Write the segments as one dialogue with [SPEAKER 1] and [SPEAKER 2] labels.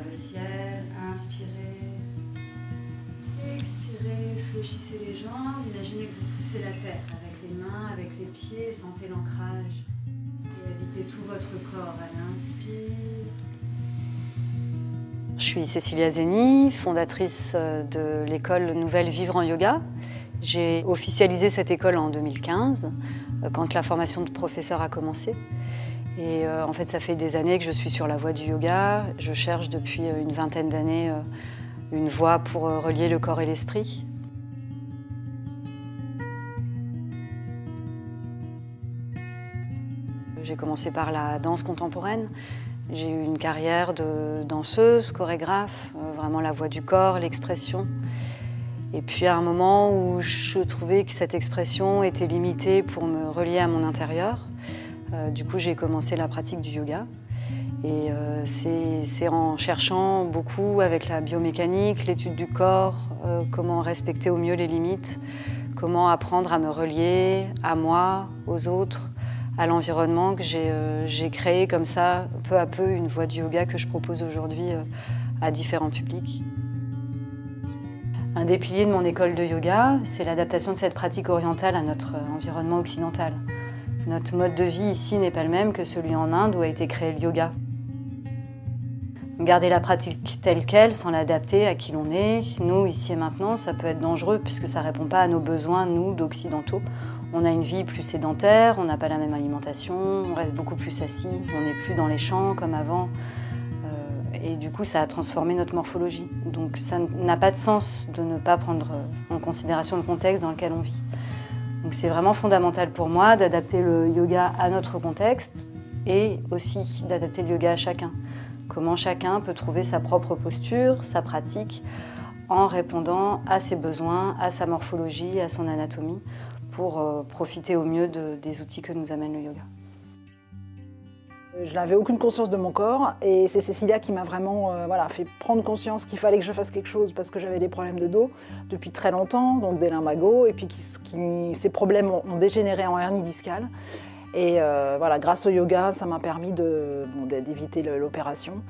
[SPEAKER 1] le ciel, inspirez, expirez, fléchissez les jambes, imaginez que vous poussez la terre avec les mains, avec les pieds, sentez l'ancrage et habitez tout votre corps à l'inspire. Je suis Cécilia Zeni, fondatrice de l'école Nouvelle Vivre en Yoga. J'ai officialisé cette école en 2015, quand la formation de professeur a commencé. Et en fait, ça fait des années que je suis sur la voie du yoga. Je cherche depuis une vingtaine d'années une voie pour relier le corps et l'esprit. J'ai commencé par la danse contemporaine. J'ai eu une carrière de danseuse, chorégraphe, vraiment la voix du corps, l'expression. Et puis à un moment où je trouvais que cette expression était limitée pour me relier à mon intérieur, du coup j'ai commencé la pratique du yoga. Et c'est en cherchant beaucoup avec la biomécanique, l'étude du corps, comment respecter au mieux les limites, comment apprendre à me relier à moi, aux autres, à l'environnement, que j'ai créé comme ça, peu à peu, une voie du yoga que je propose aujourd'hui à différents publics. Un des piliers de mon école de yoga, c'est l'adaptation de cette pratique orientale à notre environnement occidental. Notre mode de vie ici n'est pas le même que celui en Inde où a été créé le yoga. Garder la pratique telle qu'elle sans l'adapter à qui l'on est, nous, ici et maintenant, ça peut être dangereux puisque ça ne répond pas à nos besoins, nous, d'occidentaux. On a une vie plus sédentaire, on n'a pas la même alimentation, on reste beaucoup plus assis, on n'est plus dans les champs comme avant. Et du coup, ça a transformé notre morphologie. Donc ça n'a pas de sens de ne pas prendre en considération le contexte dans lequel on vit. Donc c'est vraiment fondamental pour moi d'adapter le yoga à notre contexte et aussi d'adapter le yoga à chacun. Comment chacun peut trouver sa propre posture, sa pratique, en répondant à ses besoins, à sa morphologie, à son anatomie, pour profiter au mieux des outils que nous amène le yoga.
[SPEAKER 2] Je n'avais aucune conscience de mon corps et c'est Cécilia qui m'a vraiment fait prendre conscience qu'il fallait que je fasse quelque chose parce que j'avais des problèmes de dos depuis très longtemps, donc des lumbago, et puis ces problèmes ont dégénéré en hernie discale. Et grâce au yoga, ça m'a permis d'éviter l'opération.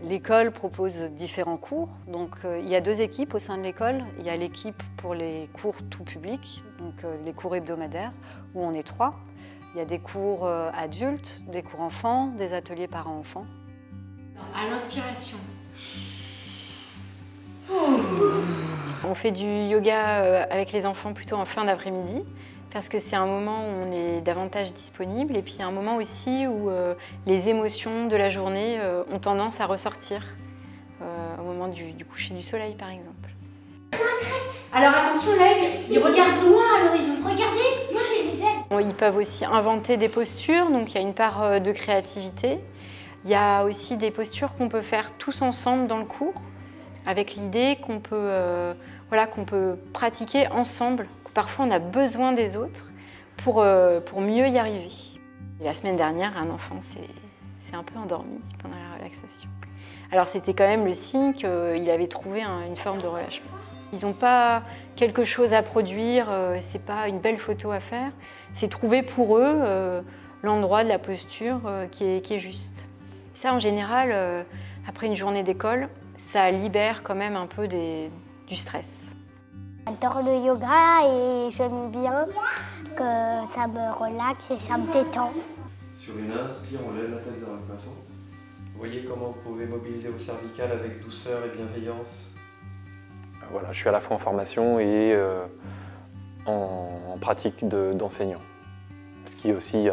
[SPEAKER 1] L'école propose différents cours. Donc, il y a deux équipes au sein de l'école. Il y a l'équipe pour les cours tout public, donc les cours hebdomadaires, où on est 3. Il y a des cours adultes, des cours enfants, des ateliers parents-enfants.
[SPEAKER 3] À l'inspiration.
[SPEAKER 4] On fait du yoga avec les enfants plutôt en fin d'après-midi parce que c'est un moment où on est davantage disponible et puis un moment aussi où les émotions de la journée ont tendance à ressortir au moment du coucher du soleil par exemple.
[SPEAKER 3] Alors attention l'aigle, il regarde loin à l'horizon. Regardez, moi j'ai des ailes.
[SPEAKER 4] Ils peuvent aussi inventer des postures, donc il y a une part de créativité. Il y a aussi des postures qu'on peut faire tous ensemble dans le cours, avec l'idée qu'on peut pratiquer ensemble. Parfois on a besoin des autres pour mieux y arriver. Et la semaine dernière, un enfant s'est un peu endormi pendant la relaxation. Alors c'était quand même le signe qu'il avait trouvé une forme de relâchement. Ils n'ont pas quelque chose à produire, c'est pas une belle photo à faire, c'est trouver pour eux l'endroit de la posture qui est juste. Ça en général, après une journée d'école, ça libère quand même un peu du stress.
[SPEAKER 5] J'adore le yoga et j'aime bien que ça me relaxe et ça me détend.
[SPEAKER 6] Sur une inspire, on lève la tête vers le plafond. Vous voyez comment vous pouvez mobiliser vos cervicales avec douceur et bienveillance.
[SPEAKER 7] Voilà, je suis à la fois en formation et en pratique d'enseignant, ce qui est aussi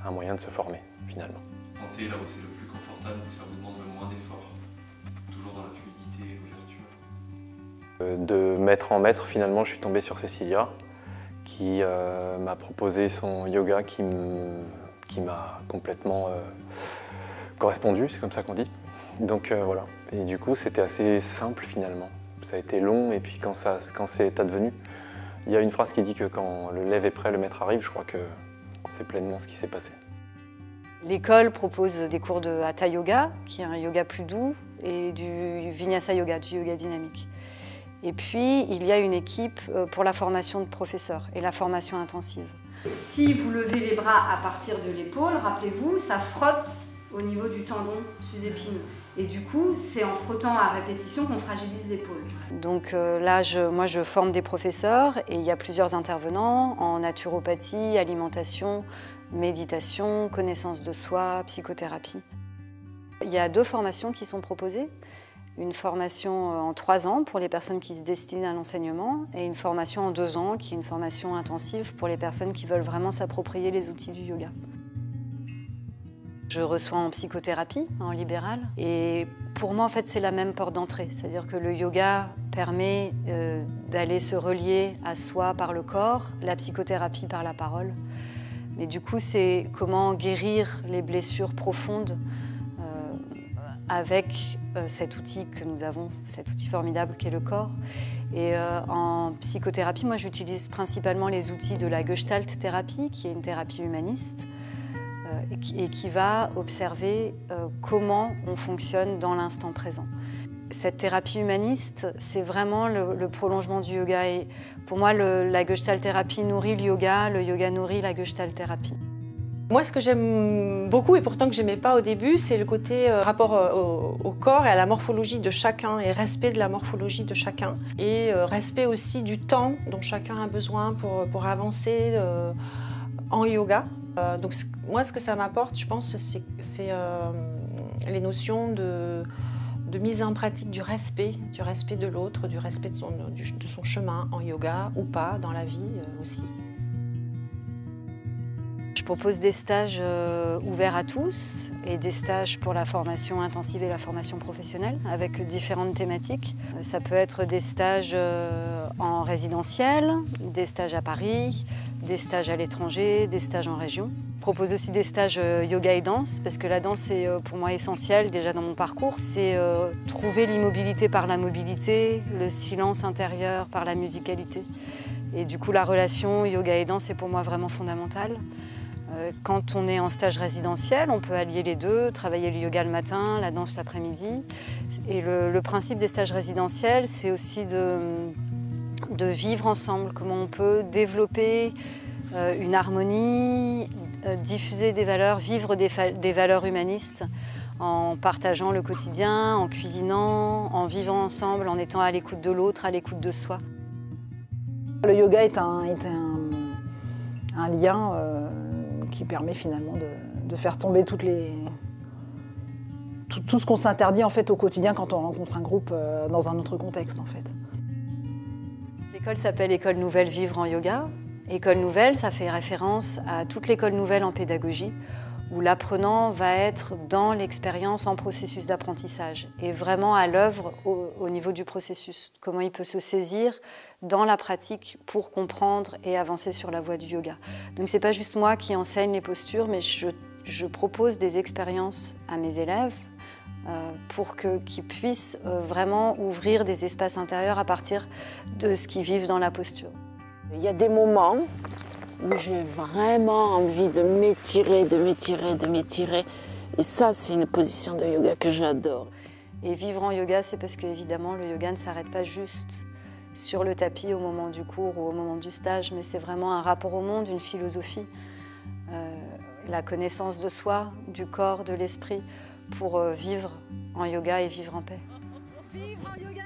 [SPEAKER 7] un moyen de se former finalement.
[SPEAKER 6] Sentez là où c'est le plus confortable, où ça vous demande le moins d'efforts. Toujours dans la fluidité et l'ouverture.
[SPEAKER 7] De maître en maître, finalement, je suis tombé sur Cécilia, qui m'a proposé son yoga qui m'a complètement correspondu, c'est comme ça qu'on dit. Donc voilà, et du coup c'était assez simple finalement. Ça a été long et puis quand c'est advenu, il y a une phrase qui dit que quand le lève est prêt, le maître arrive. Je crois que c'est pleinement ce qui s'est passé.
[SPEAKER 1] L'école propose des cours de Hatha Yoga, qui est un yoga plus doux, et du Vinyasa Yoga, du yoga dynamique. Et puis, il y a une équipe pour la formation de professeurs et la formation intensive. Si vous levez les bras à partir de l'épaule, rappelez-vous, ça frotte au niveau du
[SPEAKER 8] tendon sus-épine. Et du coup, c'est en frottant à répétition qu'on fragilise l'épaule.
[SPEAKER 1] Donc là, moi, je forme des professeurs et il y a plusieurs intervenants en naturopathie, alimentation, méditation, connaissance de soi, psychothérapie. Il y a 2 formations qui sont proposées. Une formation en 3 ans pour les personnes qui se destinent à l'enseignement et une formation en 2 ans qui est une formation intensive pour les personnes qui veulent vraiment s'approprier les outils du yoga. Je reçois en psychothérapie, en libéral, et pour moi, en fait, c'est la même porte d'entrée. C'est-à-dire que le yoga permet d'aller se relier à soi par le corps, la psychothérapie par la parole. Mais du coup, c'est comment guérir les blessures profondes avec cet outil que nous avons, cet outil formidable qu'est le corps. Et en psychothérapie, moi, j'utilise principalement les outils de la Gestalt thérapie, qui est une thérapie humaniste, et qui va observer comment on fonctionne dans l'instant présent. Cette thérapie humaniste, c'est vraiment le prolongement du yoga. Et pour moi, la Gestalt thérapie nourrit le yoga nourrit la Gestalt thérapie.
[SPEAKER 9] Moi, ce que j'aime beaucoup, et pourtant que je n'aimais pas au début, c'est le côté rapport au corps et à la morphologie de chacun, et respect de la morphologie de chacun, et respect aussi du temps dont chacun a besoin pour avancer en yoga. Donc moi, ce que ça m'apporte, je pense, c'est les notions de mise en pratique du respect de l'autre, du respect de son chemin en yoga ou pas, dans la vie aussi.
[SPEAKER 1] Je propose des stages ouverts à tous et des stages pour la formation intensive et la formation professionnelle avec différentes thématiques. Ça peut être des stages en résidentiel, des stages à Paris, des stages à l'étranger, des stages en région. Je propose aussi des stages yoga et danse parce que la danse est pour moi essentielle déjà dans mon parcours. C'est trouver l'immobilité par la mobilité, le silence intérieur par la musicalité. Et du coup la relation yoga et danse est pour moi vraiment fondamentale. Quand on est en stage résidentiel, on peut allier les deux, travailler le yoga le matin, la danse l'après-midi. Et le principe des stages résidentiels, c'est aussi de vivre ensemble, comment on peut développer une harmonie, diffuser des valeurs, vivre des valeurs humanistes en partageant le quotidien, en cuisinant, en vivant ensemble, en étant à l'écoute de l'autre, à l'écoute de soi.
[SPEAKER 2] Le yoga est un lien qui permet finalement de faire tomber tout ce qu'on s'interdit en fait au quotidien quand on rencontre un groupe dans un autre contexte en fait.
[SPEAKER 1] L'école s'appelle École Nouvelle Vivre en Yoga. École Nouvelle, ça fait référence à toute l'école nouvelle en pédagogie où l'apprenant va être dans l'expérience en processus d'apprentissage et vraiment à l'œuvre au niveau du processus. Comment il peut se saisir dans la pratique pour comprendre et avancer sur la voie du yoga. Donc c'est pas juste moi qui enseigne les postures, mais je propose des expériences à mes élèves pour qu'ils puissent vraiment ouvrir des espaces intérieurs à partir de ce qu'ils vivent dans la posture.
[SPEAKER 10] Il y a des moments où j'ai vraiment envie de m'étirer, de m'étirer, de m'étirer. Et ça, c'est une position de yoga que j'adore.
[SPEAKER 1] Et vivre en yoga, c'est parce qu'évidemment, le yoga ne s'arrête pas juste sur le tapis au moment du cours ou au moment du stage, mais c'est vraiment un rapport au monde, une philosophie, la connaissance de soi, du corps, de l'esprit, pour vivre en yoga et vivre en paix. Vivre en yoga!